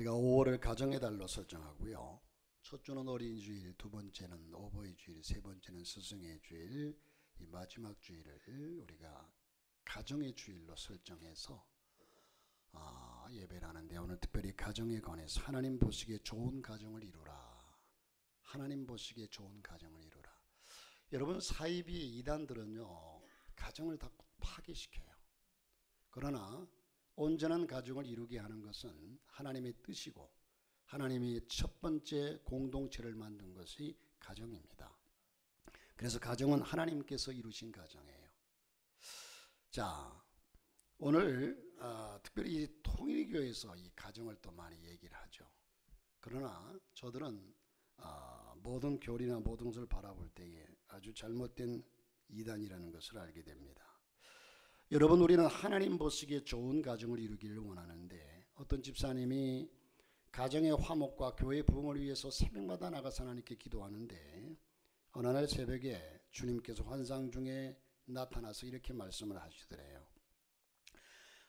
우리가 5월을 가정의 달로 설정하고요. 첫 주는 어린이주일, 두 번째는 어버이주일, 세 번째는 스승의 주일, 이 마지막 주일을 우리가 가정의 주일로 설정해서 예배를 하는데, 오늘 특별히 가정에 관해서 하나님 보시기에 좋은 가정을 이루라. 하나님 보시기에 좋은 가정을 이루라. 여러분, 사이비 이단들은요, 가정을 다 파괴시켜요. 그러나 온전한 가정을 이루게 하는 것은 하나님의 뜻이고, 하나님이 첫 번째 공동체를 만든 것이 가정입니다. 그래서 가정은 하나님께서 이루신 가정이에요. 자, 오늘 특별히 통일교에서 이 가정을 또 많이 얘기를 하죠. 그러나 저들은 모든 교리나 모든 것을 바라볼 때에 아주 잘못된 이단이라는 것을 알게 됩니다. 여러분, 우리는 하나님 보시기에 좋은 가정을 이루기를 원하는데, 어떤 집사님이 가정의 화목과 교회 부흥을 위해서 새벽마다 나가서 하나님께 기도하는데, 어느 날 새벽에 주님께서 환상 중에 나타나서 이렇게 말씀을 하시더래요.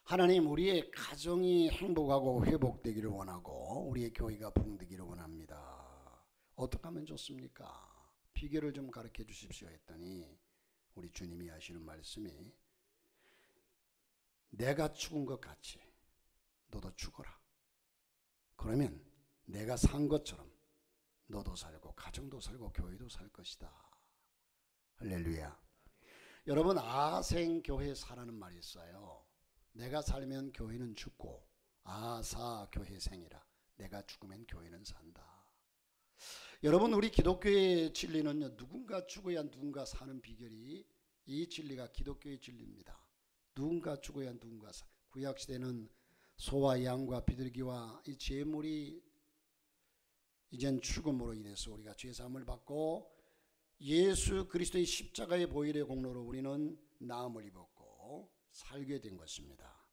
하나님, 우리의 가정이 행복하고 회복되기를 원하고 우리의 교회가 부흥되기를 원합니다. 어떻게 하면 좋습니까? 비결을 좀 가르쳐 주십시오 했더니 우리 주님이 하시는 말씀이, 내가 죽은 것 같이 너도 죽어라. 그러면 내가 산 것처럼 너도 살고 가정도 살고 교회도 살 것이다. 할렐루야. 여러분, 아생교회사라는 말이 있어요. 내가 살면 교회는 죽고 아사 교회생이라. 내가 죽으면 교회는 산다. 여러분, 우리 기독교의 진리는요, 누군가 죽어야 누군가 사는 비결이, 이 진리가 기독교의 진리입니다. 누군가 죽어야 누군가 사. 구약시대는 소와 양과 비둘기와 이 제물이 이젠 죽음으로 인해서 우리가 죄사함을 받고, 예수 그리스도의 십자가의 보혈의 공로로 우리는 나음을 입었고 살게 된 것입니다.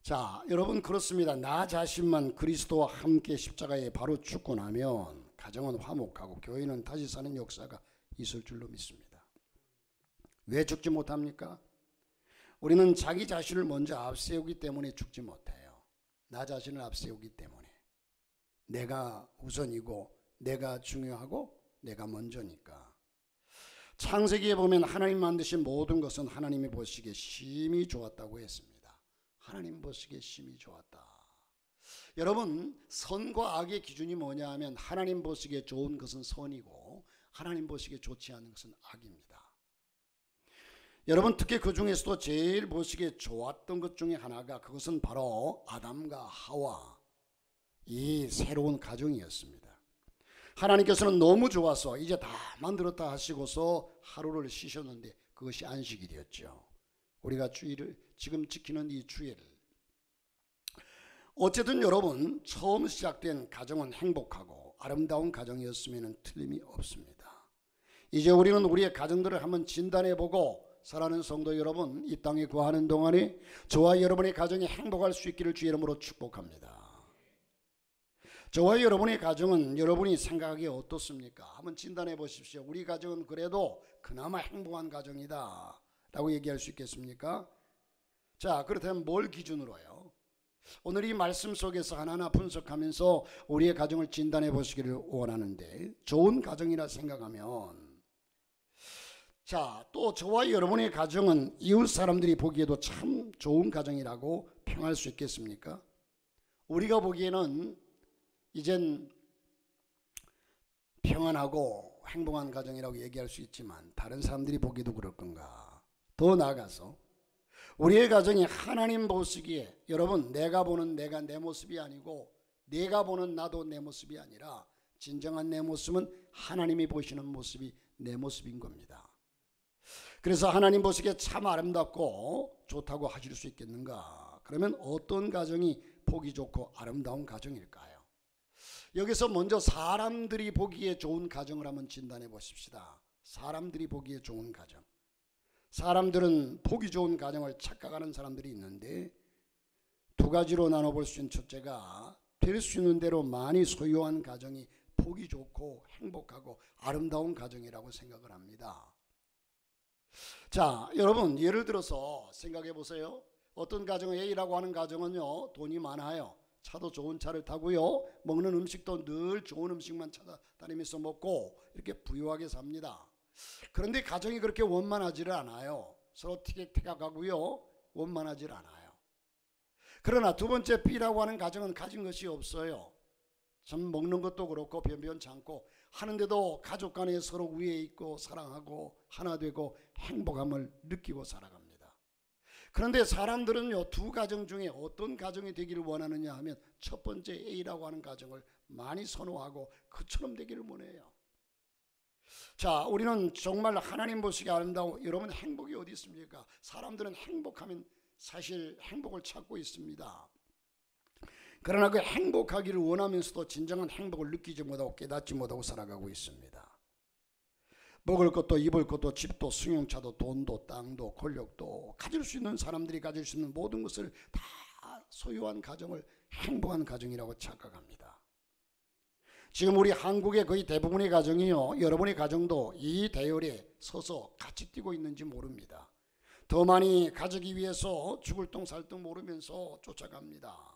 자, 여러분, 그렇습니다. 나 자신만 그리스도와 함께 십자가에 바로 죽고 나면 가정은 화목하고 교회는 다시 사는 역사가 있을 줄로 믿습니다. 왜 죽지 못합니까? 우리는 자기 자신을 먼저 앞세우기 때문에 죽지 못해요. 나 자신을 앞세우기 때문에. 내가 우선이고 내가 중요하고 내가 먼저니까. 창세기에 보면 하나님 만드신 모든 것은 하나님이 보시기에 심히 좋았다고 했습니다. 하나님 보시기에 심히 좋았다. 여러분, 선과 악의 기준이 뭐냐 하면, 하나님 보시기에 좋은 것은 선이고 하나님 보시기에 좋지 않은 것은 악입니다. 여러분, 특히 그 중에서도 제일 보시기에 좋았던 것 중에 하나가, 그것은 바로 아담과 하와, 이 새로운 가정이었습니다. 하나님께서는 너무 좋아서 이제 다 만들었다 하시고서 하루를 쉬셨는데, 그것이 안식일이었죠. 우리가 주일을 지금 지키는 이 주일, 어쨌든 여러분, 처음 시작된 가정은 행복하고 아름다운 가정이었으면 틀림이 없습니다. 이제 우리는 우리의 가정들을 한번 진단해보고, 사랑하는 성도 여러분, 이 땅에 거하는 동안에 저와 여러분의 가정이 행복할 수 있기를 주의 이름으로 축복합니다. 저와 여러분의 가정은 여러분이 생각하기에 어떻습니까? 한번 진단해 보십시오. 우리 가정은 그래도 그나마 행복한 가정이다 라고 얘기할 수 있겠습니까? 자, 그렇다면 뭘 기준으로요? 오늘 이 말씀 속에서 하나하나 분석하면서 우리의 가정을 진단해 보시기를 원하는데, 좋은 가정이라 생각하면, 자, 또 저와 여러분의 가정은 이웃 사람들이 보기에도 참 좋은 가정이라고 평할 수 있겠습니까? 우리가 보기에는 이젠 평안하고 행복한 가정이라고 얘기할 수 있지만, 다른 사람들이 보기에도 그럴 건가? 더 나아가서 우리의 가정이 하나님 보시기에, 여러분, 내가 보는 내가 내 모습이 아니고 내가 보는 나도 내 모습이 아니라 진정한 내 모습은 하나님이 보시는 모습이 내 모습인 겁니다. 그래서 하나님 보시기에 참 아름답고 좋다고 하실 수 있겠는가? 그러면 어떤 가정이 보기 좋고 아름다운 가정일까요? 여기서 먼저 사람들이 보기에 좋은 가정을 한번 진단해 보십시다. 사람들이 보기에 좋은 가정. 사람들은 보기 좋은 가정을 착각하는 사람들이 있는데, 두 가지로 나눠볼 수 있는, 첫째가 될 수 있는 대로 많이 소유한 가정이 보기 좋고 행복하고 아름다운 가정이라고 생각을 합니다. 자, 여러분, 예를 들어서 생각해 보세요. 어떤 가정, A라고 하는 가정은요, 돈이 많아요. 차도 좋은 차를 타고요. 먹는 음식도 늘 좋은 음식만 찾아다니면서 먹고 이렇게 부유하게 삽니다. 그런데 가정이 그렇게 원만하지를 않아요. 서로 티격태격하고요. 원만하지 않아요. 그러나 두 번째 B라고 하는 가정은 가진 것이 없어요. 참 먹는 것도 그렇고 변변찮고 하는데도 가족 간에 서로 위에 있고 사랑하고 하나 되고 행복함을 느끼고 살아갑니다. 그런데 사람들은요, 두 가정 중에 어떤 가정이 되기를 원하느냐 하면 첫 번째 A라고 하는 가정을 많이 선호하고 그처럼 되기를 원해요. 자, 우리는 정말 하나님 보시기에 아름다워. 여러분, 행복이 어디 있습니까? 사람들은 행복하면 사실 행복을 찾고 있습니다. 그러나 그 행복하기를 원하면서도 진정한 행복을 느끼지 못하고 깨닫지 못하고 살아가고 있습니다. 먹을 것도 입을 것도 집도 승용차도 돈도 땅도 권력도 가질 수 있는 사람들이 가질 수 있는 모든 것을 다 소유한 가정을 행복한 가정이라고 착각합니다. 지금 우리 한국의 거의 대부분의 가정이요, 여러분의 가정도 이 대열에 서서 같이 뛰고 있는지 모릅니다. 더 많이 가지기 위해서 죽을 똥 살 똥 모르면서 쫓아갑니다.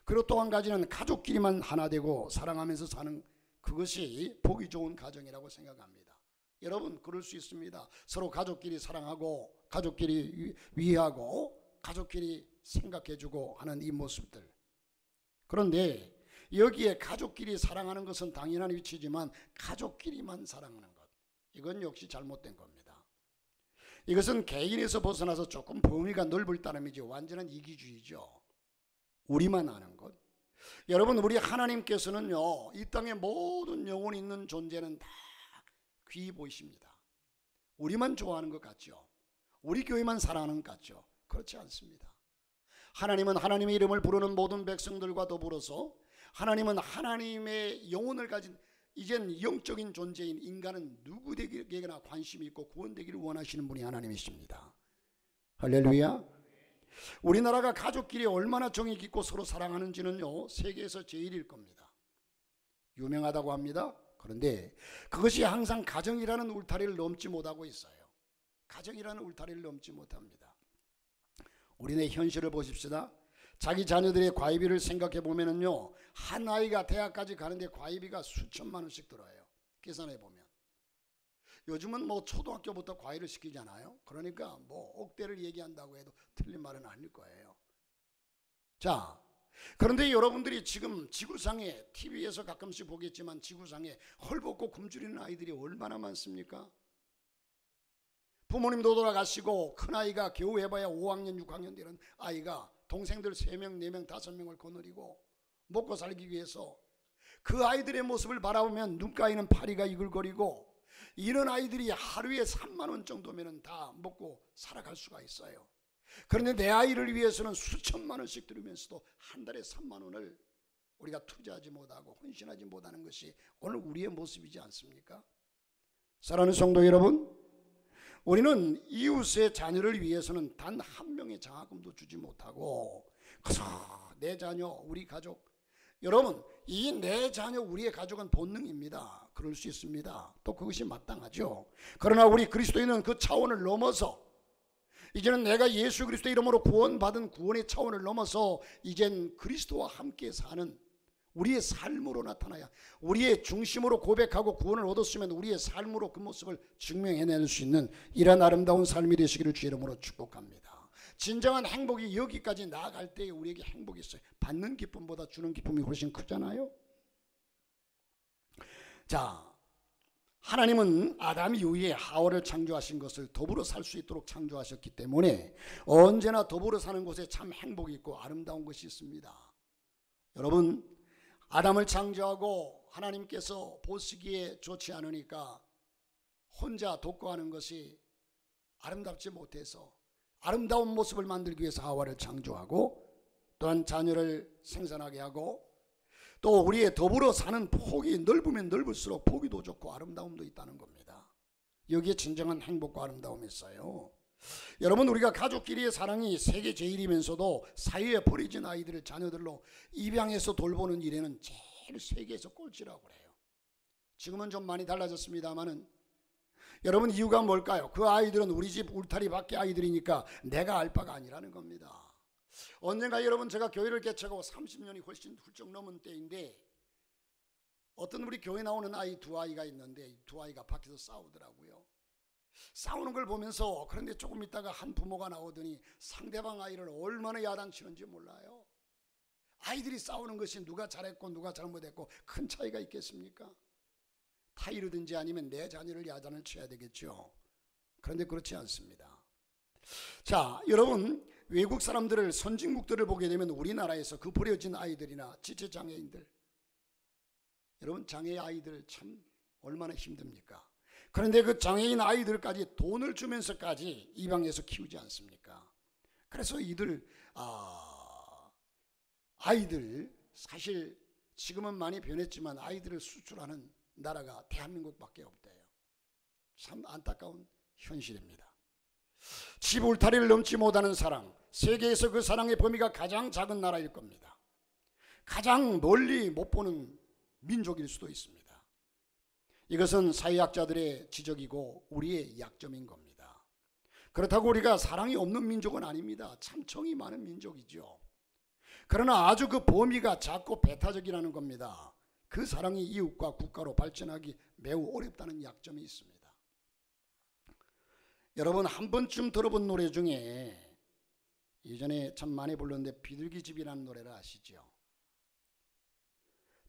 그리고 또 한 가지는 가족끼리만 하나 되고 사랑하면서 사는 그것이 보기 좋은 가정이라고 생각합니다. 여러분, 그럴 수 있습니다. 서로 가족끼리 사랑하고 가족끼리 위하고 가족끼리 생각해주고 하는 이 모습들. 그런데 여기에 가족끼리 사랑하는 것은 당연한 위치지만 가족끼리만 사랑하는 것, 이건 역시 잘못된 겁니다. 이것은 개인에서 벗어나서 조금 범위가 넓을 따름이지 완전한 이기주의죠. 우리만 아는 것. 여러분, 우리 하나님께서는요, 이 땅에 모든 영혼이 있는 존재는 다 귀히 보이십니다. 우리만 좋아하는 것 같죠? 우리 교회만 사랑하는 것 같죠? 그렇지 않습니다. 하나님은 하나님의 이름을 부르는 모든 백성들과 더불어서 하나님은 하나님의 영혼을 가진 이젠 영적인 존재인 인간은 누구에게나 관심이 있고 구원되기를 원하시는 분이 하나님이십니다. 할렐루야. 우리나라가 가족끼리 얼마나 정이 깊고 서로 사랑하는지는요, 세계에서 제일일 겁니다. 유명하다고 합니다. 그런데 그것이 항상 가정이라는 울타리를 넘지 못하고 있어요. 가정이라는 울타리를 넘지 못합니다. 우리네 현실을 보십시다. 자기 자녀들의 과외비를 생각해 보면은요, 한 아이가 대학까지 가는데 과외비가 수천만 원씩 들어요. 계산해 보면. 요즘은 뭐 초등학교부터 과외를 시키잖아요. 그러니까 뭐 억대를 얘기한다고 해도 틀린 말은 아닐 거예요. 자, 그런데 여러분들이 지금 지구상에, TV에서 가끔씩 보겠지만 지구상에 헐벗고 굶주리는 아이들이 얼마나 많습니까? 부모님도 돌아가시고 큰아이가 겨우 해봐야 5학년 6학년 되는 아이가 동생들 3명 4명 5명을 거느리고 먹고 살기 위해서 그 아이들의 모습을 바라보면 눈가에는 파리가 이글거리고, 이런 아이들이 하루에 3만 원 정도면 다 먹고 살아갈 수가 있어요. 그런데 내 아이를 위해서는 수천만 원씩 들으면서도 한 달에 3만 원을 우리가 투자하지 못하고 헌신하지 못하는 것이 오늘 우리의 모습이지 않습니까? 사랑하는 성도 여러분, 우리는 이웃의 자녀를 위해서는 단 한 명의 장학금도 주지 못하고 그래서 내 자녀, 우리 가족, 여러분, 이 내 자녀, 우리의 가족은 본능입니다. 그럴 수 있습니다. 또 그것이 마땅하죠. 그러나 우리 그리스도인은 그 차원을 넘어서 이제는 내가 예수 그리스도의 이름으로 구원받은 구원의 차원을 넘어서 이젠 그리스도와 함께 사는 우리의 삶으로 나타나야, 우리의 중심으로 고백하고 구원을 얻었으면 우리의 삶으로 그 모습을 증명해낼 수 있는 이런 아름다운 삶이 되시기를 주 이름으로 축복합니다. 진정한 행복이 여기까지 나아갈 때에 우리에게 행복이 있어요. 받는 기쁨보다 주는 기쁨이 훨씬 크잖아요. 자, 하나님은 아담 이후에 하와를 창조하신 것을 더불어 살 수 있도록 창조하셨기 때문에 언제나 더불어 사는 곳에 참 행복이 있고 아름다운 것이 있습니다. 여러분, 아담을 창조하고 하나님께서 보시기에 좋지 않으니까 혼자 독거하는 것이 아름답지 못해서 아름다운 모습을 만들기 위해서 하와를 창조하고 또한 자녀를 생산하게 하고 또 우리의 더불어 사는 폭이 넓으면 넓을수록 보기도 좋고 아름다움도 있다는 겁니다. 여기에 진정한 행복과 아름다움이 있어요. 여러분, 우리가 가족끼리의 사랑이 세계 제일이면서도 사회에 버려진 아이들을 자녀들로 입양해서 돌보는 일에는 제일 세계에서 꼴찌라고 그래요. 지금은 좀 많이 달라졌습니다만은 여러분, 이유가 뭘까요? 그 아이들은 우리 집 울타리 밖의 아이들이니까 내가 알 바가 아니라는 겁니다. 언젠가 여러분 제가 교회를 개척하고 30년이 훨씬 훌쩍 넘은 때인데 어떤 우리 교회 나오는 아이 두 아이가 있는데 두 아이가 밖에서 싸우더라고요. 싸우는 걸 보면서 그런데 조금 있다가 한 부모가 나오더니 상대방 아이를 얼마나 야단치는지 몰라요. 아이들이 싸우는 것이 누가 잘했고 누가 잘못했고 큰 차이가 있겠습니까? 타이르든지 아니면 내 자녀를 야단을 쳐야 되겠죠. 그런데 그렇지 않습니다. 자, 여러분 외국 사람들을 선진국들을 보게 되면 우리나라에서 그 버려진 아이들이나 지체장애인들, 여러분 장애 아이들 참 얼마나 힘듭니까? 그런데 그 장애인 아이들까지 돈을 주면서까지 입양해서 키우지 않습니까? 그래서 이들 아이들 사실 지금은 많이 변했지만 아이들을 수출하는 나라가 대한민국밖에 없대요. 참 안타까운 현실입니다. 집 울타리를 넘지 못하는 사랑, 세계에서 그 사랑의 범위가 가장 작은 나라일 겁니다. 가장 멀리 못 보는 민족일 수도 있습니다. 이것은 사회학자들의 지적이고 우리의 약점인 겁니다. 그렇다고 우리가 사랑이 없는 민족은 아닙니다. 참 정이 많은 민족이죠. 그러나 아주 그 범위가 작고 배타적이라는 겁니다. 그 사랑이 이웃과 국가로 발전하기 매우 어렵다는 약점이 있습니다. 여러분 한 번쯤 들어본 노래 중에 예전에 참 많이 불렀는데 비둘기집이라는 노래를 아시죠?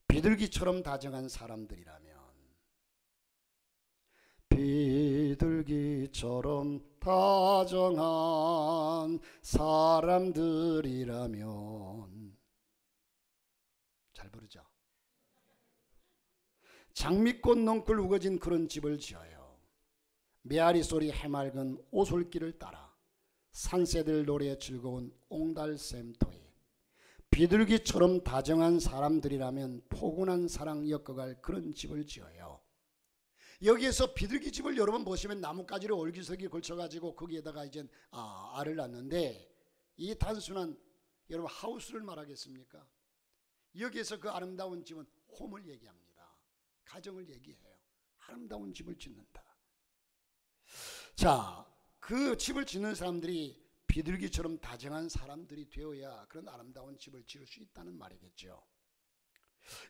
비둘기처럼 다정한 사람들이라면, 비둘기처럼 다정한 사람들이라면, 잘 부르죠? 장미꽃 넝쿨 우거진 그런 집을 지어요. 메아리 소리 해맑은 오솔길을 따라 산새들 노래 즐거운 옹달샘터에 비둘기처럼 다정한 사람들이라면 포근한 사랑 엮어갈 그런 집을 지어요. 여기에서 비둘기 집을 여러분 보시면 나뭇가지를 올기석이 걸쳐가지고 거기에다가 이제 알을 낳는데, 이 단순한 여러분 하우스를 말하겠습니까? 여기에서 그 아름다운 집은 홈을 얘기합니다. 가정을 얘기해요. 아름다운 집을 짓는다. 자, 그 집을 짓는 사람들이 비둘기처럼 다정한 사람들이 되어야 그런 아름다운 집을 지을 수 있다는 말이겠죠.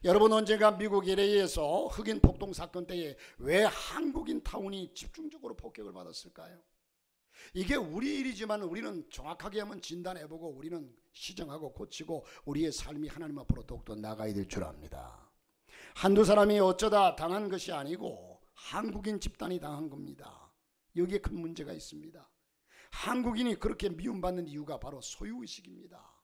여러분 언젠가 미국 LA에서 흑인 폭동 사건 때에 왜 한국인 타운이 집중적으로 폭격을 받았을까요? 이게 우리 일이지만 우리는 정확하게 한번 진단해보고 우리는 시정하고 고치고 우리의 삶이 하나님 앞으로 더욱더 나가야 될 줄 압니다. 한두 사람이 어쩌다 당한 것이 아니고 한국인 집단이 당한 겁니다. 여기에 큰 문제가 있습니다. 한국인이 그렇게 미움받는 이유가 바로 소유의식입니다.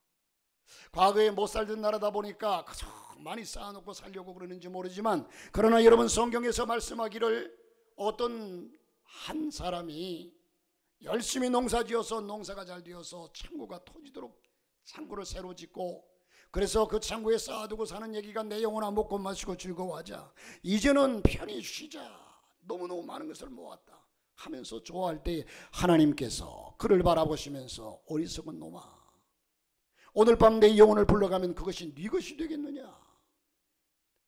과거에 못 살던 나라다 보니까 가장 많이 쌓아놓고 살려고 그러는지 모르지만, 그러나 여러분 성경에서 말씀하기를 어떤 한 사람이 열심히 농사지어서 농사가 잘 되어서 창고가 터지도록 창고를 새로 짓고, 그래서 그 창고에 쌓아두고 사는 얘기가 내 영혼아 먹고 마시고 즐거워하자, 이제는 편히 쉬자, 너무너무 많은 것을 모았다 하면서 좋아할 때 하나님께서 그를 바라보시면서 어리석은 놈아, 오늘 밤 내 영혼을 불러가면 그것이 네 것이 되겠느냐?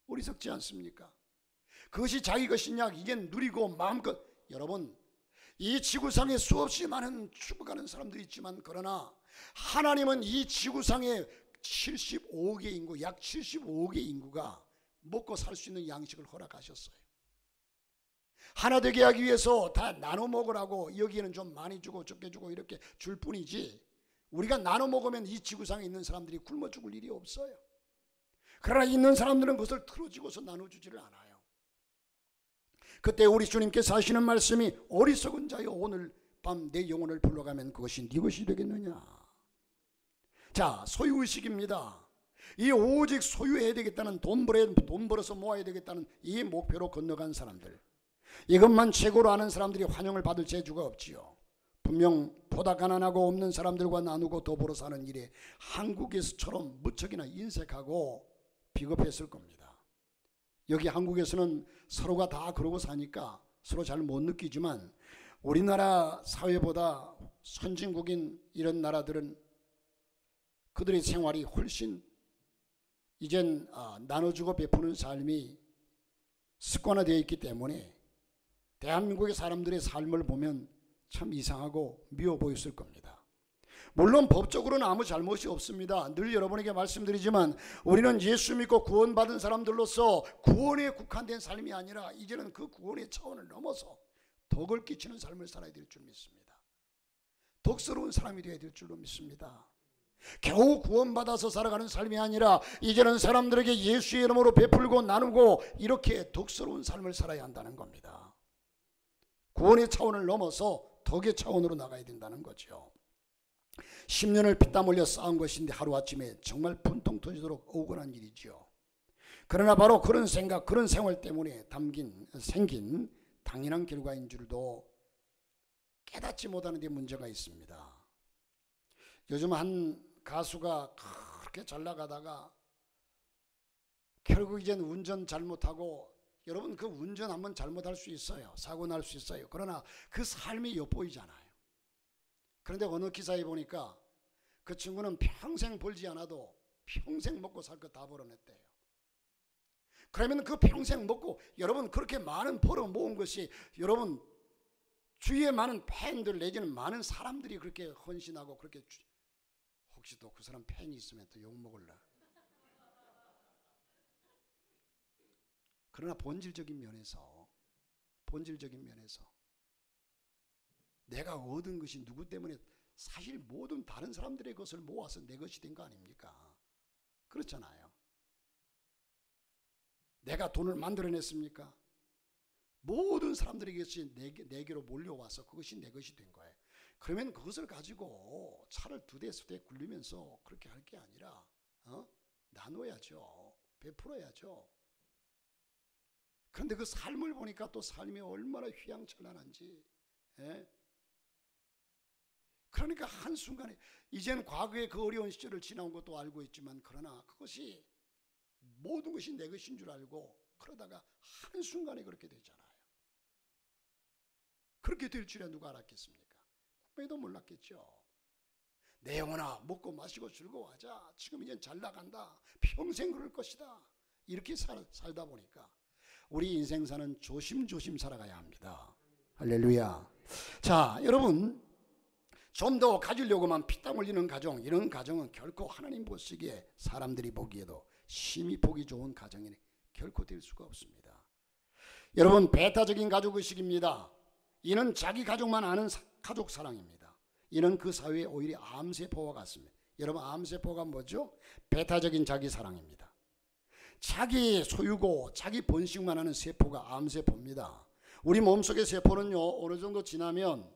어리석지 않습니까? 그것이 자기 것이냐? 이게 누리고 마음껏. 여러분 이 지구상에 수없이 많은 죽어가는 사람들이 있지만, 그러나 하나님은 이 지구상에 75억의 인구, 약 75억의 인구가 먹고 살 수 있는 양식을 허락하셨어요. 하나 되게 하기 위해서 다 나눠 먹으라고 여기에는 좀 많이 주고 적게 주고 이렇게 줄 뿐이지, 우리가 나눠 먹으면 이 지구상에 있는 사람들이 굶어 죽을 일이 없어요. 그러나 있는 사람들은 그것을 틀어지고서 나눠주지를 않아요. 그때 우리 주님께서 하시는 말씀이 어리석은 자여 오늘 밤 내 영혼을 불러가면 그것이 네 것이 되겠느냐. 자, 소유의식입니다. 이 오직 소유해야 되겠다는, 돈 벌어서 모아야 되겠다는 이 목표로 건너간 사람들, 이것만 최고로 아는 사람들이 환영을 받을 재주가 없지요. 분명 보다 가난하고 없는 사람들과 나누고 더불어 사는 일에 한국에서처럼 무척이나 인색하고 비겁했을 겁니다. 여기 한국에서는 서로가 다 그러고 사니까 서로 잘 못 느끼지만, 우리나라 사회보다 선진국인 이런 나라들은 그들의 생활이 훨씬 이젠 나눠주고 베푸는 삶이 습관화되어 있기 때문에 대한민국의 사람들의 삶을 보면 참 이상하고 미워 보였을 겁니다. 물론 법적으로는 아무 잘못이 없습니다. 늘 여러분에게 말씀드리지만 우리는 예수 믿고 구원받은 사람들로서 구원에 국한된 삶이 아니라 이제는 그 구원의 차원을 넘어서 덕을 끼치는 삶을 살아야 될 줄 믿습니다. 덕스러운 사람이 되어야 될 줄로 믿습니다. 겨우 구원받아서 살아가는 삶이 아니라 이제는 사람들에게 예수의 이름으로 베풀고 나누고 이렇게 덕스러운 삶을 살아야 한다는 겁니다. 구원의 차원을 넘어서 덕의 차원으로 나가야 된다는 거죠. 10년을 피땀 흘려 쌓은 것인데 하루아침에 정말 분통 터지도록 억울한 일이죠. 그러나 바로 그런 생각, 그런 생활 때문에 생긴 당연한 결과인 줄도 깨닫지 못하는 데 문제가 있습니다. 요즘 한 가수가 그렇게 잘 나가다가 결국 이젠 운전 잘못하고, 여러분 그 운전 한번 잘못할 수 있어요. 사고 날 수 있어요. 그러나 그 삶이 엿보이잖아요. 그런데 어느 기사에 보니까 그 친구는 평생 벌지 않아도 평생 먹고 살 거 다 벌어냈대요. 그러면 그 평생 먹고, 여러분 그렇게 많은 벌어 모은 것이 여러분 주위에 많은 팬들 내지는 많은 사람들이 그렇게 헌신하고 그렇게 혹시 또 그 사람 팬이 있으면 또 욕먹을라. 그러나 본질적인 면에서 내가 얻은 것이 누구 때문에, 사실 모든 다른 사람들의 것을 모아서 내 것이 된 거 아닙니까? 그렇잖아요. 내가 돈을 만들어냈습니까? 모든 사람들의 것이 내게로 몰려와서 그것이 내 것이 된 거예요. 그러면 그것을 가지고 차를 2대 3대 굴리면서 그렇게 할 게 아니라 나눠야죠. 베풀어야죠. 그런데 그 삶을 보니까 또 삶이 얼마나 휘황찬란한지. 그러니까 한순간에, 이제는 과거의 그 어려운 시절을 지나온 것도 알고 있지만, 그러나 그것이 모든 것이 내 것인 줄 알고 그러다가 한순간에 그렇게 되잖아요. 그렇게 될 줄이야 누가 알았겠습니까? 꿈에도 몰랐겠죠. 내 영혼아 먹고 마시고 즐거워하자. 지금 이젠 잘 나간다. 평생 그럴 것이다. 이렇게 살다 보니까 우리 인생사는 조심조심 살아가야 합니다. 할렐루야. 자, 여러분, 좀 더 가지려고만 피땀 흘리는 가정, 이런 가정은 결코 하나님 보시기에, 사람들이 보기에도 심히 보기 좋은 가정이 결코 될 수가 없습니다. 여러분, 배타적인 가족의식입니다. 이는 자기 가족만 아는 가족 사랑입니다. 이는 그 사회의 오히려 암세포와 같습니다. 여러분, 암세포가 뭐죠? 배타적인 자기 사랑입니다. 자기 소유고 자기 번식만 하는 세포가 암세포입니다. 우리 몸속의 세포는요, 어느 정도 지나면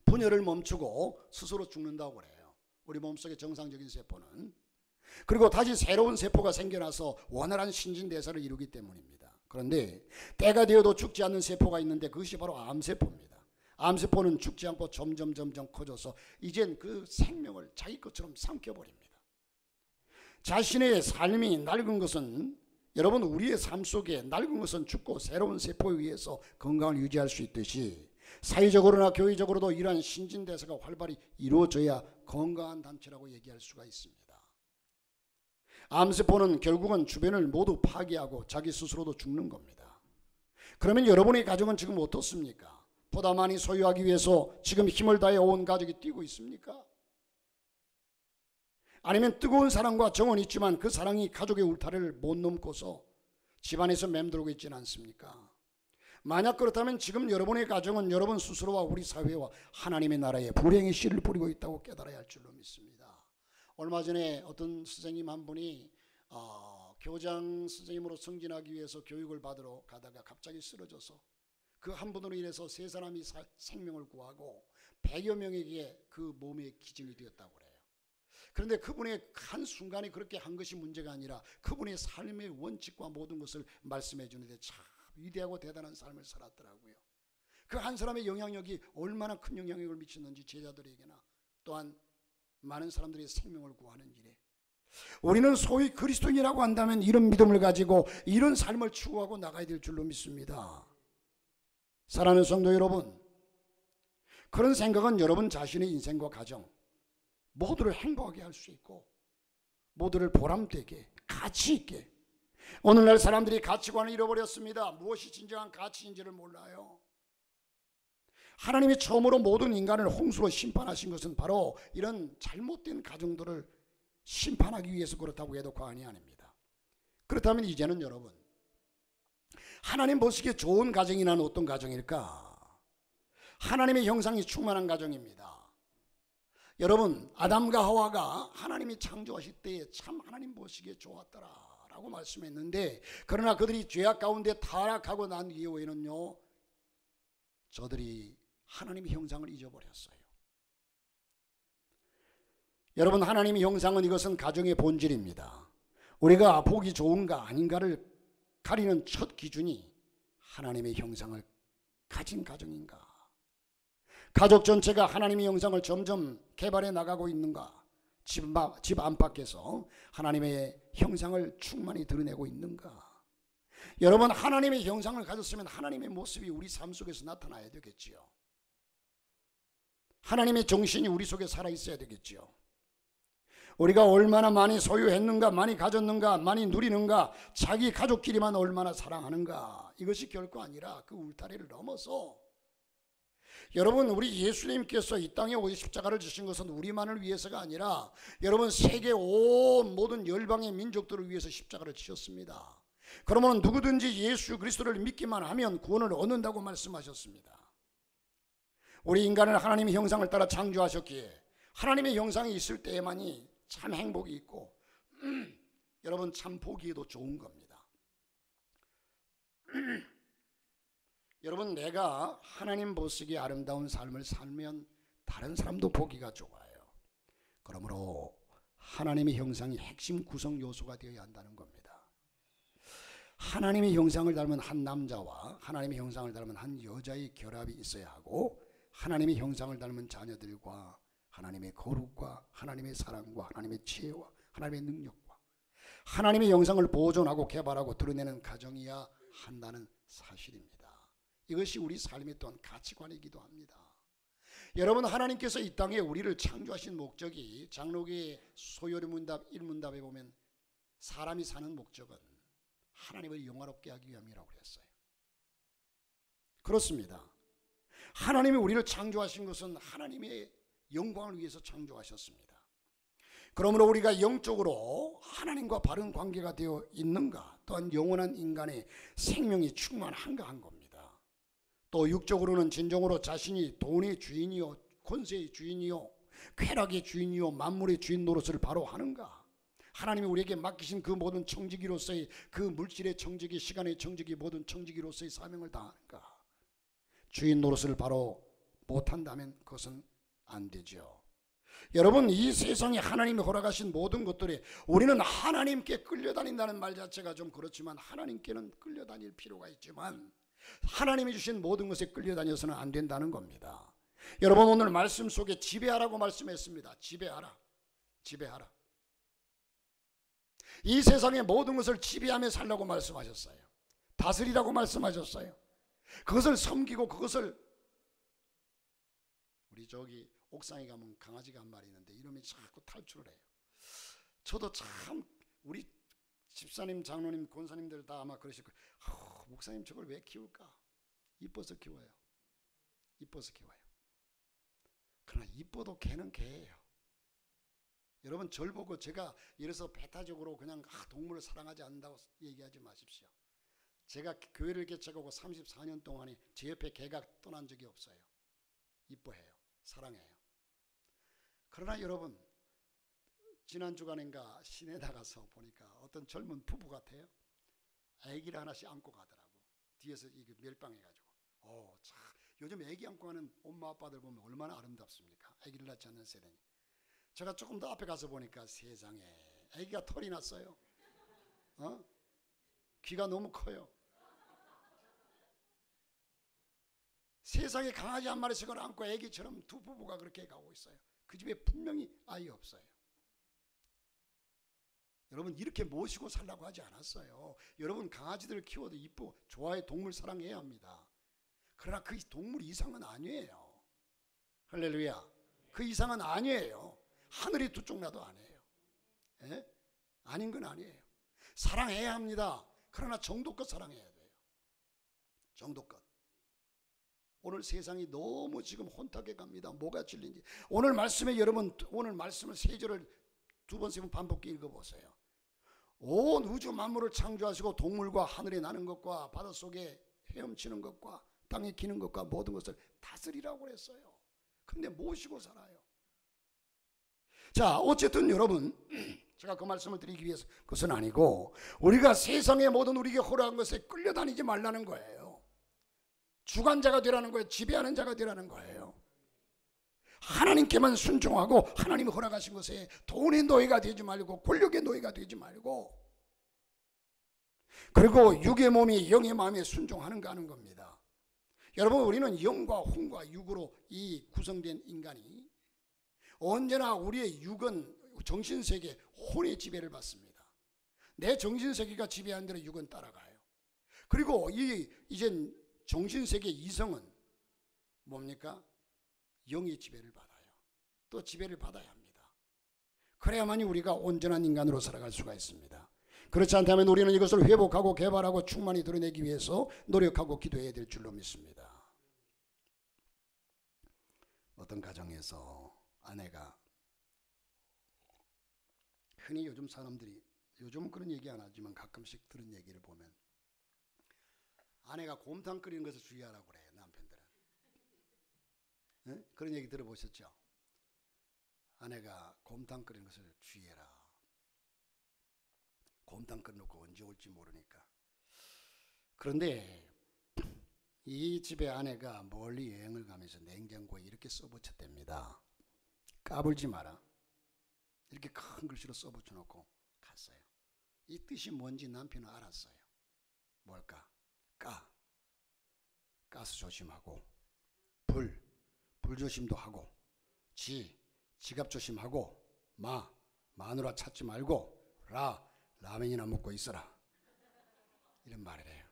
분열을 멈추고 스스로 죽는다고 그래요. 우리 몸속의 정상적인 세포는. 그리고 다시 새로운 세포가 생겨나서 원활한 신진대사를 이루기 때문입니다. 그런데 때가 되어도 죽지 않는 세포가 있는데 그것이 바로 암세포입니다. 암세포는 죽지 않고 점점 커져서 이젠 그 생명을 자기 것처럼 삼켜버립니다. 자신의 삶이 낡은 것은, 여러분 우리의 삶 속에 낡은 것은 죽고 새로운 세포에 의해서 건강을 유지할 수 있듯이 사회적으로나 교회적으로도 이러한 신진대사가 활발히 이루어져야 건강한 단체라고 얘기할 수가 있습니다. 암세포는 결국은 주변을 모두 파괴하고 자기 스스로도 죽는 겁니다. 그러면 여러분의 가정은 지금 어떻습니까? 보다 많이 소유하기 위해서 지금 힘을 다해 온 가족이 뛰고 있습니까? 아니면 뜨거운 사랑과 정은 있지만 그 사랑이 가족의 울타리를 못 넘고서 집안에서 맴돌고 있지는 않습니까? 만약 그렇다면 지금 여러분의 가정은 여러분 스스로와 우리 사회와 하나님의 나라에 불행의 씨를 뿌리고 있다고 깨달아야 할 줄로 믿습니다. 얼마 전에 어떤 선생님 한 분이 교장 선생님으로 승진하기 위해서 교육을 받으러 가다가 갑자기 쓰러져서 그 한 분으로 인해서 3사람이 생명을 구하고 100여 명에게 그 몸의 기증이 되었다고 그래요. 그런데 그분의 한순간에 그렇게 한 것이 문제가 아니라 그분의 삶의 원칙과 모든 것을 말씀해 주는데 참 위대하고 대단한 삶을 살았더라고요. 그 한 사람의 영향력이 얼마나 큰 영향력을 미쳤는지 제자들에게나 또한 많은 사람들의 생명을 구하는 일에, 우리는 소위 그리스도인이라고 한다면 이런 믿음을 가지고 이런 삶을 추구하고 나가야 될 줄로 믿습니다. 사랑하는 성도 여러분, 그런 생각은 여러분 자신의 인생과 가정 모두를 행복하게 할 수 있고 모두를 보람되게 가치 있게, 오늘날 사람들이 가치관을 잃어버렸습니다. 무엇이 진정한 가치인지를 몰라요. 하나님이 처음으로 모든 인간을 홍수로 심판하신 것은 바로 이런 잘못된 가정들을 심판하기 위해서 그렇다고 해도 과언이 아닙니다. 그렇다면 이제는 여러분, 하나님 보시기에 좋은 가정이란 어떤 가정일까? 하나님의 형상이 충만한 가정입니다. 여러분, 아담과 하와가 하나님이 창조하실 때에 참 하나님 보시기에 좋았더라 라고 말씀했는데, 그러나 그들이 죄악 가운데 타락하고 난 이후에는요, 저들이 하나님의 형상을 잊어버렸어요. 여러분, 하나님의 형상은 이것은 가정의 본질입니다. 우리가 보기 좋은가 아닌가를 가리는 첫 기준이 하나님의 형상을 가진 가정인가, 가족 전체가 하나님의 형상을 점점 개발해 나가고 있는가, 집 안팎에서 하나님의 형상을 충만히 드러내고 있는가. 여러분, 하나님의 형상을 가졌으면 하나님의 모습이 우리 삶 속에서 나타나야 되겠지요. 하나님의 정신이 우리 속에 살아있어야 되겠지요. 우리가 얼마나 많이 소유했는가, 많이 가졌는가, 많이 누리는가, 자기 가족끼리만 얼마나 사랑하는가, 이것이 결코 아니라 그 울타리를 넘어서, 여러분, 우리 예수님께서 이 땅에 오셔 십자가를 지신 것은 우리만을 위해서가 아니라 여러분, 세계 온 모든 열방의 민족들을 위해서 십자가를 지셨습니다. 그러면 누구든지 예수 그리스도를 믿기만 하면 구원을 얻는다고 말씀하셨습니다. 우리 인간을 하나님의 형상을 따라 창조하셨기에 하나님의 형상이 있을 때에만이 참 행복이 있고 여러분, 참 보기에도 좋은 겁니다. 여러분, 내가 하나님 보시기에 아름다운 삶을 살면 다른 사람도 보기가 좋아요. 그러므로 하나님의 형상이 핵심 구성 요소가 되어야 한다는 겁니다. 하나님의 형상을 닮은 한 남자와 하나님의 형상을 닮은 한 여자의 결합이 있어야 하고, 하나님의 형상을 닮은 자녀들과 하나님의 거룩과 하나님의 사랑과 하나님의 지혜와 하나님의 능력과 하나님의 형상을 보존하고 개발하고 드러내는 가정이야 한다는 사실입니다. 이것이 우리 삶의 또한 가치관이기도 합니다. 여러분, 하나님께서 이 땅에 우리를 창조하신 목적이 장로교의 소요리문답 1문답에 보면 사람이 사는 목적은 하나님을 영화롭게 하기 위함이라고 그랬어요. 그렇습니다. 하나님이 우리를 창조하신 것은 하나님의 영광을 위해서 창조하셨습니다. 그러므로 우리가 영적으로 하나님과 바른 관계가 되어 있는가, 또한 영원한 인간의 생명이 충만한가 한 겁니다. 또 육적으로는 진정으로 자신이 돈의 주인이요, 권세의 주인이요, 쾌락의 주인이요, 만물의 주인 노릇을 바로 하는가, 하나님이 우리에게 맡기신 그 모든 청지기로서의, 그 물질의 청지기, 시간의 청지기, 모든 청지기로서의 사명을 다하는가. 주인 노릇을 바로 못한다면 그것은 안 되죠. 여러분, 이 세상에 하나님이 허락하신 모든 것들에 우리는 하나님께 끌려다닌다는 말 자체가 좀 그렇지만, 하나님께는 끌려다닐 필요가 있지만 하나님이 주신 모든 것에 끌려다녀서는 안 된다는 겁니다. 여러분, 오늘 말씀 속에 지배하라고 말씀했습니다. 지배하라, 지배하라. 이 세상의 모든 것을 지배하며 살라고 말씀하셨어요. 다스리라고 말씀하셨어요. 그것을 섬기고, 그것을, 우리 저기 옥상에 가면 강아지가 한 마리 있는데 이놈이 자꾸 탈출을 해요. 저도 참, 우리 집사님, 장로님, 권사님들 다 아마 그러실 거예요. 목사님 저걸 왜 키울까? 이뻐서 키워요. 이뻐서 키워요. 그러나 이뻐도 개는 개예요. 여러분, 절 보고 제가 이래서 배타적으로 그냥 동물을 사랑하지 않는다고 얘기하지 마십시오. 제가 교회를 개척하고 34년 동안에 제 옆에 개가 떠난 적이 없어요. 이뻐해요. 사랑해요. 그러나 여러분, 지난 주간인가 시내 나가서 보니까 어떤 젊은 부부 같아요. 아기를 하나씩 안고 가더라고. 뒤에서 이게 멸빵해가지고. 참, 요즘 아기 안고 가는 엄마 아빠들 보면 얼마나 아름답습니까? 아기를 낳지 않는 세대니. 제가 조금 더 앞에 가서 보니까 세상에 아기가 털이 났어요. 귀가 너무 커요. 세상에 강아지 한 마리씩을 안고 아기처럼 두 부부가 그렇게 가고 있어요. 그 집에 분명히 아이 없어요. 여러분, 이렇게 모시고 살라고 하지 않았어요. 여러분, 강아지들을 키워도 이쁘고 좋아해, 동물 사랑해야 합니다. 그러나 그 동물 이상은 아니에요. 할렐루야. 그 이상은 아니에요. 하늘이 두 쪽 나도 아니에요. 예? 아닌 건 아니에요. 사랑해야 합니다. 그러나 정도껏 사랑해야 돼요. 정도껏. 오늘 세상이 너무 지금 혼탁해 갑니다. 뭐가 진리인지. 오늘 말씀에 여러분, 오늘 말씀을 세 절을 두 번, 세 번 반복해 읽어보세요. 온 우주 만물을 창조하시고 동물과 하늘에 나는 것과 바닷속에 헤엄치는 것과 땅에 기는 것과 모든 것을 다스리라고 그랬어요. 근데 모시고 살아요. 자, 어쨌든 여러분, 제가 그 말씀을 드리기 위해서 그것은 아니고, 우리가 세상의 모든 우리에게 허락한 것에 끌려다니지 말라는 거예요. 주관자가 되라는 거예요. 지배하는 자가 되라는 거예요. 하나님께만 순종하고 하나님이 허락하신 것에 돈의 노예가 되지 말고, 권력의 노예가 되지 말고, 그리고 육의 몸이 영의 마음에 순종하는가 하는 겁니다. 여러분, 우리는 영과 혼과 육으로 이 구성된 인간이 언제나 우리의 육은 정신세계, 혼의 지배를 받습니다. 내 정신세계가 지배한 대로 육은 따라가요. 그리고 이젠 정신세계 이성은 뭡니까? 영의 지배를 받아요. 또 지배를 받아야 합니다. 그래야만이 우리가 온전한 인간으로 살아갈 수가 있습니다. 그렇지 않다면 우리는 이것을 회복하고 개발하고 충만히 드러내기 위해서 노력하고 기도해야 될 줄로 믿습니다. 어떤 가정에서 아내가, 흔히 요즘 사람들이, 요즘은 그런 얘기 안 하지만 가끔씩 들은 얘기를 보면, 아내가 곰탕 끓이는 것을 주의하라고 그래요, 남편들은. 네? 그런 얘기 들어보셨죠? 아내가 곰탕 끓이는 것을 주의해라. 곰탕 끓여놓고 언제 올지 모르니까. 그런데 이 집의 아내가 멀리 여행을 가면서 냉장고에 이렇게 써붙였답니다. 까불지 마라. 이렇게 큰 글씨로 써붙여놓고 갔어요. 이 뜻이 뭔지 남편은 알았어요. 뭘까? 가스 조심하고, 불 조심도 하고, 지갑 조심하고, 마누라 찾지 말고, 라면이나 먹고 있어라. 이런 말을 해요.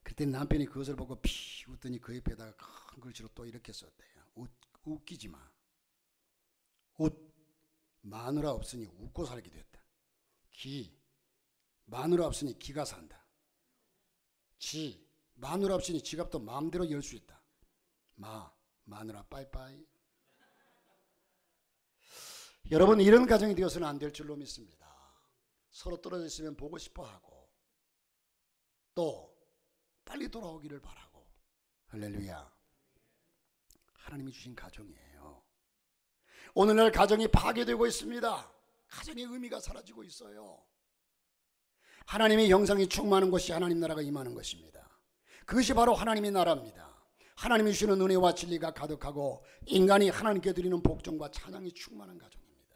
그때 남편이 그것을 보고 피 웃더니 그 옆에다가 큰 글씨로 또 이렇게 썼대요. 웃기지 마. 마누라 없으니 웃고 살게 됐다. 마누라 없으니 기가 산다. 마누라 없으니 지갑도 마음대로 열 수 있다. 마누라 빠이빠이. 여러분, 이런 가정이 되어서는 안 될 줄로 믿습니다. 서로 떨어져 있으면 보고 싶어 하고, 또 빨리 돌아오기를 바라고. 할렐루야. 하나님이 주신 가정이에요. 오늘날 가정이 파괴되고 있습니다. 가정의 의미가 사라지고 있어요. 하나님의 형상이 충만한 것이 하나님 나라가 임하는 것입니다. 그것이 바로 하나님의 나라입니다. 하나님이 주시는 은혜와 진리가 가득하고 인간이 하나님께 드리는 복종과 찬양이 충만한 가정입니다.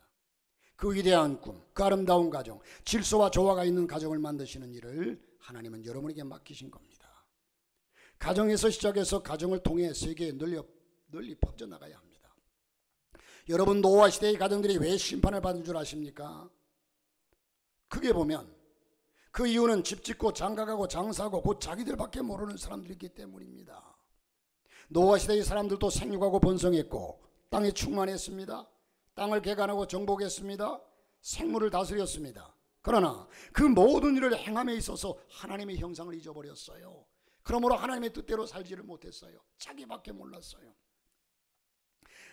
그 위대한 꿈, 그 아름다운 가정, 질서와 조화가 있는 가정을 만드시는 일을 하나님은 여러분에게 맡기신 겁니다. 가정에서 시작해서 가정을 통해 세계에 널리 퍼져나가야 합니다. 여러분, 노아 시대의 가정들이 왜 심판을 받은 줄 아십니까? 크게 보면 그 이유는 집 짓고 장가가고 장사하고 곧 자기들밖에 모르는 사람들이기 때문입니다. 노아 시대의 사람들도 생육하고 번성했고 땅에 충만했습니다. 땅을 개간하고 정복했습니다. 생물을 다스렸습니다. 그러나 그 모든 일을 행함에 있어서 하나님의 형상을 잊어버렸어요. 그러므로 하나님의 뜻대로 살지를 못했어요. 자기밖에 몰랐어요.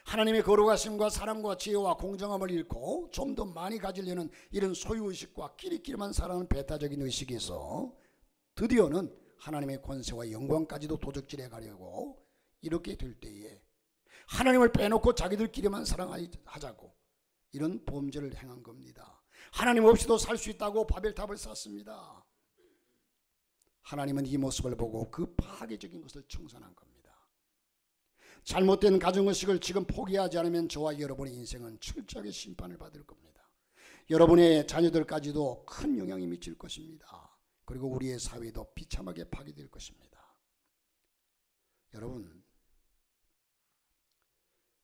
하나님의 거룩하심과 사랑과 지혜와 공정함을 잃고 좀 더 많이 가지려는 이런 소유의식과 끼리끼리만 살아가는 배타적인 의식에서 드디어는 하나님의 권세와 영광까지도 도적질해 가려고 이렇게 될 때에 하나님을 빼놓고 자기들끼리만 사랑하자고 이런 범죄를 행한 겁니다. 하나님 없이도 살 수 있다고 바벨탑을 쌓습니다. 하나님은 이 모습을 보고 그 파괴적인 것을 청산한 겁니다. 잘못된 가정의식을 지금 포기하지 않으면 저와 여러분의 인생은 철저하게 심판을 받을 겁니다. 여러분의 자녀들까지도 큰 영향이 미칠 것입니다. 그리고 우리의 사회도 비참하게 파괴될 것입니다. 여러분,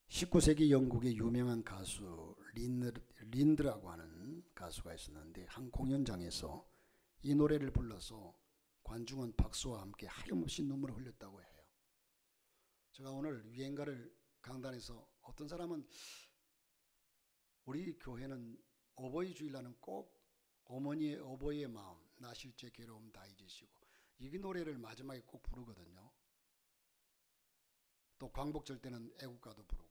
19세기 영국의 유명한 가수 린드라고 하는 가수가 있었는데 한 공연장에서 이 노래를 불러서 관중은 박수와 함께 하염없이 눈물을 흘렸다고 해요. 제가 오늘 유행가를 강단에서 어떤 사람은 우리 교회는 어버이 주일날은 꼭 어머니의 어버이의 마음 나실제 괴로움 다 잊으시고 이 노래를 마지막에 꼭 부르거든요. 또 광복절 때는 애국가도 부르고.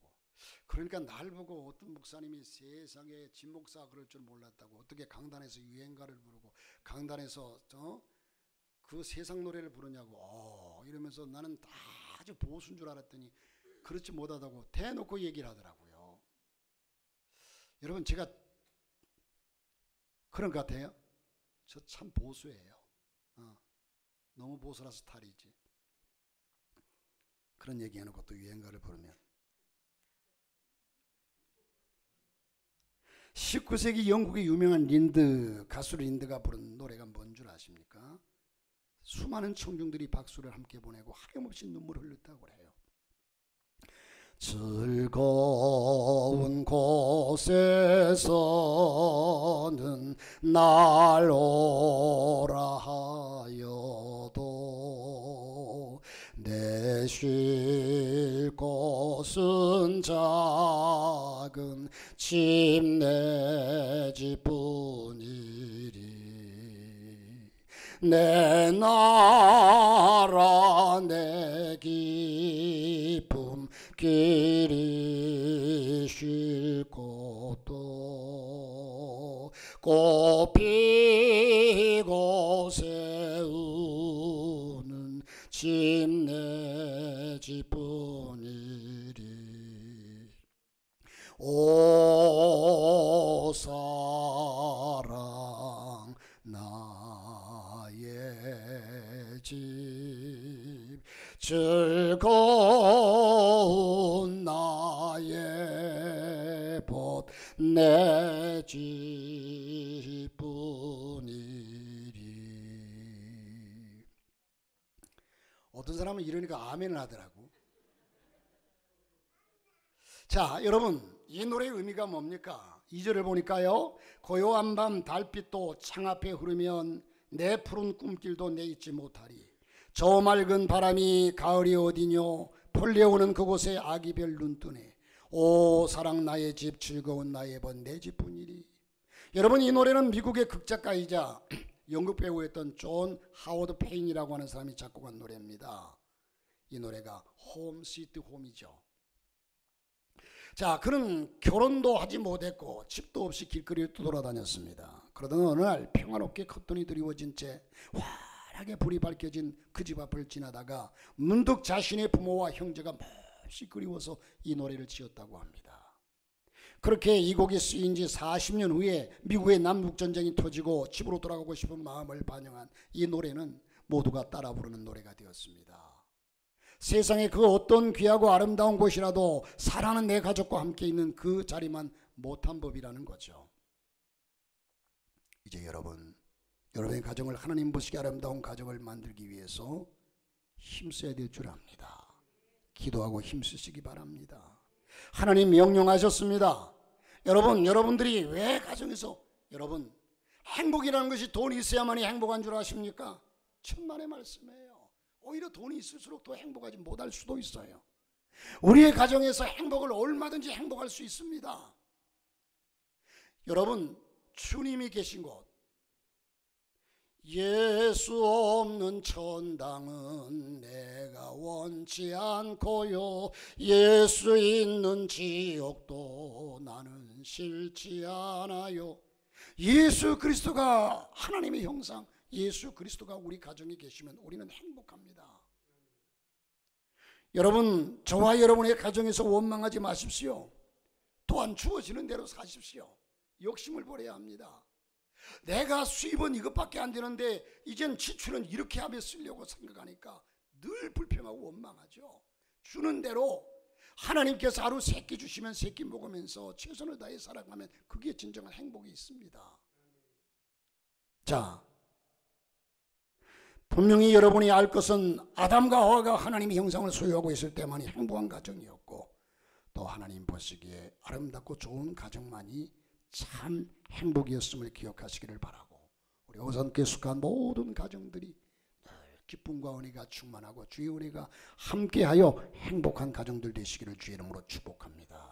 그러니까 날 보고 어떤 목사님이 세상에 진목사 그럴 줄 몰랐다고, 어떻게 강단에서 유행가를 부르고 강단에서 그 세상 노래를 부르냐고 이러면서 나는 다 아주 보수인 줄 알았더니 그렇지 못하다고 대놓고 얘기를 하더라고요. 여러분, 제가 그런 것 같아요? 저 참 보수예요. 너무 보수라서 탈이지. 그런 얘기하는 것도 유행가를 부르면. 19세기 영국의 유명한 가수 린드가 부른 노래가 뭔 줄 아십니까? 수많은 청중들이 박수를 함께 보내고 하염없이 눈물을 흘렸다고 그래요. 즐거운 곳에서는 날 오라 하여도 내 쉴 곳은 작은 집 내 집뿐이리. 내 나라 내 기쁨 길이 쉴 곳도 꽃 피고 세우는 집 내 집뿐이리. 오 사랑 나의 집 즐거운 나의 벗 내 집뿐이리. 어떤 사람은 이러니까 아멘을 하더라고. 자, 여러분, 이 노래의 의미가 뭡니까? 2절을 보니까요, 고요한 밤 달빛도 창 앞에 흐르면 내 푸른 꿈길도 내 잊지 못하리. 저 맑은 바람이 가을이 어디뇨 풀려오는 그곳에 아기별 눈뜨네. 오 사랑 나의 집 즐거운 나의 벗 내 집뿐이리. 여러분, 이 노래는 미국의 극작가이자 연극 배우였던 존 하워드 페인이라고 하는 사람이 작곡한 노래입니다. 이 노래가 홈 스위트 홈이죠. 자, 그는 결혼도 하지 못했고 집도 없이 길거리를 돌아다녔습니다. 그러던 어느 날 평화롭게 겉돈이 드리워진 채 환하게 불이 밝혀진 그 집 앞을 지나다가 문득 자신의 부모와 형제가 몹시 그리워서 이 노래를 지었다고 합니다. 그렇게 이 곡이 쓰인 지 40년 후에 미국의 남북전쟁이 터지고 집으로 돌아가고 싶은 마음을 반영한 이 노래는 모두가 따라 부르는 노래가 되었습니다. 세상에 그 어떤 귀하고 아름다운 곳이라도 사랑하는 내 가족과 함께 있는 그 자리만 못한 법이라는 거죠. 이제 여러분의 가정을 하나님 보시기 아름다운 가정을 만들기 위해서 힘써야 될 줄 압니다. 기도하고 힘쓰시기 바랍니다. 하나님 명령하셨습니다. 여러분들이 왜 가정에서 행복이라는 것이 돈이 있어야만이 행복한 줄 아십니까? 천만의 말씀이에요. 오히려 돈이 있을수록 더 행복하지 못할 수도 있어요. 우리의 가정에서 행복을 얼마든지 행복할 수 있습니다. 여러분, 주님이 계신 곳, 예수 없는 천당은 내가 원치 않고요, 예수 있는 지옥도 나는 싫지 않아요. 예수 그리스도가 하나님의 형상, 예수 그리스도가 우리 가정에 계시면 우리는 행복합니다. 여러분, 저와 여러분의 가정에서 원망하지 마십시오. 또한 주어지는 대로 사십시오. 욕심을 버려야 합니다. 내가 수입은 이것밖에 안 되는데 이젠 지출은 이렇게 하며 쓰려고 생각하니까 늘 불평하고 원망하죠. 주는 대로 하나님께서 하루 3끼 주시면 3끼 먹으면서 최선을 다해 살아가면 그게 진정한 행복이 있습니다. 자, 분명히 여러분이 알 것은 아담과 하와가 하나님의 형상을 소유하고 있을 때만이 행복한 가정이었고, 또 하나님 보시기에 아름답고 좋은 가정만이 참 행복이었음을 기억하시기를 바라고, 우리 오산교회 속한 모든 가정들이 늘 기쁨과 은혜가 충만하고 주의 은혜가 함께하여 행복한 가정들 되시기를 주의 이름으로 축복합니다.